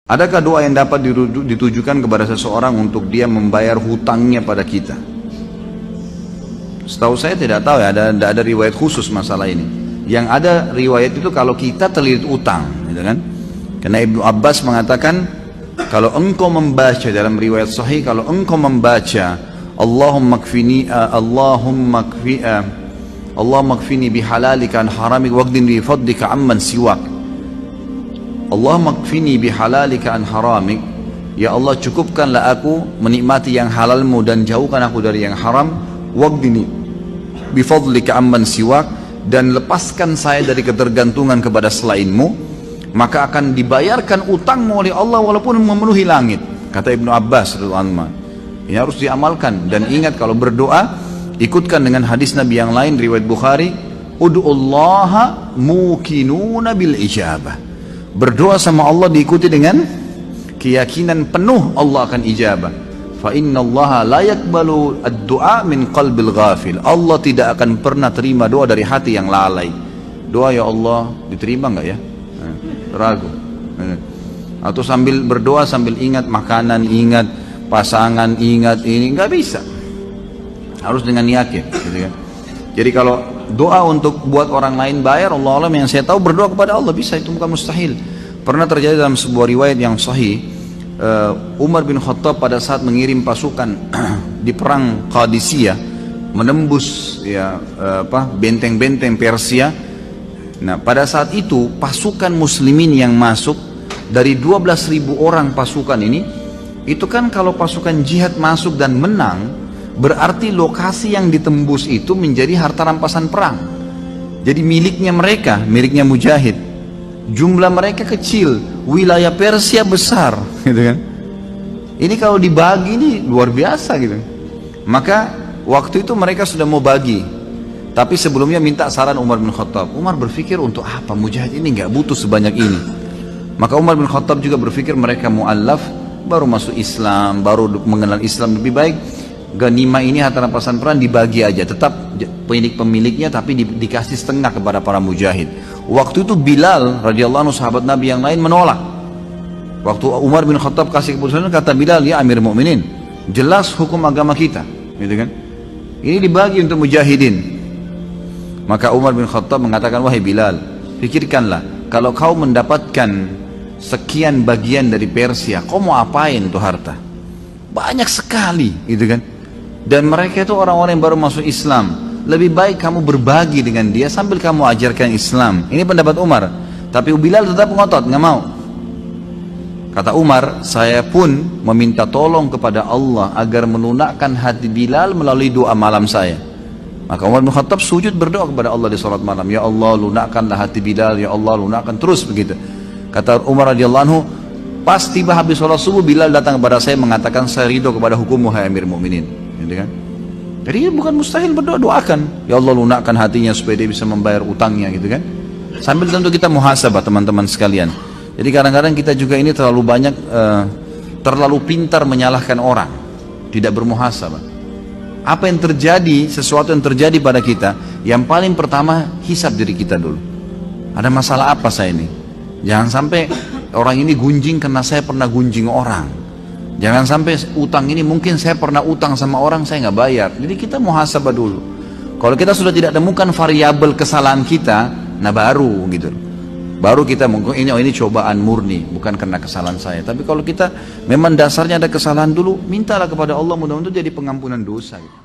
Adakah doa yang dapat ditujukan kepada seseorang untuk dia membayar hutangnya pada kita? Setahu saya tidak tahu ya, ada riwayat khusus masalah ini. Yang ada riwayat itu kalau kita terlilit utang, gitu kan? Karena Ibnu Abbas mengatakan kalau engkau membaca dalam riwayat sahih, kalau engkau membaca Allahumma kfini bihalalika an haramik waqdin bi fadlika amman siwak. Allahumma kfini bihalalika an haramik, ya Allah cukupkanlah aku menikmati yang halalmu dan jauhkan aku dari yang haram. Waqdini bifadlika amman siwak, dan lepaskan saya dari ketergantungan kepada selainmu, maka akan dibayarkan utangmu oleh Allah walaupun memenuhi langit, kata Ibnu Abbas radhiyallahu anhu. Ini harus diamalkan. Dan ingat, kalau berdoa ikutkan dengan hadis Nabi yang lain riwayat Bukhari, ud'ullaha mukinuna bil ijabah. Berdoa sama Allah diikuti dengan keyakinan penuh Allah akan ijabah. Fa inna Allah la yakbalu ad-du'a min qalbil ghafil. Allah tidak akan pernah terima doa dari hati yang lalai. Doa ya Allah diterima enggak ya? Ragu. Atau sambil berdoa sambil ingat makanan, ingat pasangan, ingat ini, enggak bisa. Harus dengan yakin, gitu kan? Jadi kalau doa untuk buat orang lain bayar, Allah alam, yang saya tahu berdoa kepada Allah bisa, itu bukan mustahil. Pernah terjadi dalam sebuah riwayat yang sahih, Umar bin Khattab pada saat mengirim pasukan di perang Qadisiyah, menembus ya benteng-benteng Persia. Nah, pada saat itu pasukan muslimin yang masuk dari 12.000 orang pasukan ini, itu kan kalau pasukan jihad masuk dan menang, berarti lokasi yang ditembus itu menjadi harta rampasan perang. Jadi miliknya mereka, miliknya mujahid. Jumlah mereka kecil, wilayah Persia besar, gitu kan? Ini kalau dibagi ini luar biasa, gitu. Maka waktu itu mereka sudah mau bagi, tapi sebelumnya minta saran Umar bin Khattab. Umar berpikir, untuk apa mujahid ini nggak butuh sebanyak ini. Maka Umar bin Khattab juga berpikir mereka mu'allaf, baru masuk Islam, baru mengenal Islam, lebih baik ganimah ini harta rampasan perang dibagi aja, tetap pemiliknya tapi dikasih setengah kepada para mujahid. Waktu itu Bilal radhiyallahu anhu, sahabat Nabi yang lain, menolak. Waktu Umar bin Khattab kasih keputusan, kata Bilal, ya Amir Mu'minin, jelas hukum agama kita, gitu kan? Ini dibagi untuk mujahidin. Maka Umar bin Khattab mengatakan, wahai Bilal, pikirkanlah, kalau kau mendapatkan sekian bagian dari Persia, kau mau apain itu harta? Banyak sekali, gitu kan? Dan mereka itu orang-orang yang baru masuk Islam. Lebih baik kamu berbagi dengan dia sambil kamu ajarkan Islam. Ini pendapat Umar. Tapi Bilal tetap ngotot, nggak mau. Kata Umar, saya pun meminta tolong kepada Allah agar melunakkan hati Bilal melalui doa malam saya. Maka Umar bin Khattab sujud berdoa kepada Allah di salat malam. Ya Allah, lunakkanlah hati Bilal. Ya Allah, lunakkan, terus begitu. Kata Umar radhiyallahu anhu, pas tiba habis sholat subuh, Bilal datang kepada saya mengatakan, saya ridho kepada hukummu hai Amir Mu'minin. Gitu kan? Jadi bukan mustahil berdoa, doakan. Ya Allah, lunakkan hatinya supaya dia bisa membayar utangnya, gitu kan? Sambil tentu kita muhasabah, teman-teman sekalian. Jadi kadang-kadang kita juga ini terlalu banyak, terlalu pintar menyalahkan orang, tidak bermuhasabah. Apa yang terjadi, sesuatu yang terjadi pada kita, yang paling pertama hisab diri kita dulu. Ada masalah apa saya ini? Jangan sampai orang ini gunjing karena saya pernah gunjing orang. Jangan sampai utang ini mungkin saya pernah utang sama orang, saya nggak bayar. Jadi kita muhasabah dulu. Kalau kita sudah tidak temukan variabel kesalahan kita, nah baru gitu. Baru kita mungkin ini cobaan murni, bukan karena kesalahan saya. Tapi kalau kita memang dasarnya ada kesalahan dulu, mintalah kepada Allah mudah-mudahan jadi pengampunan dosa. Gitu.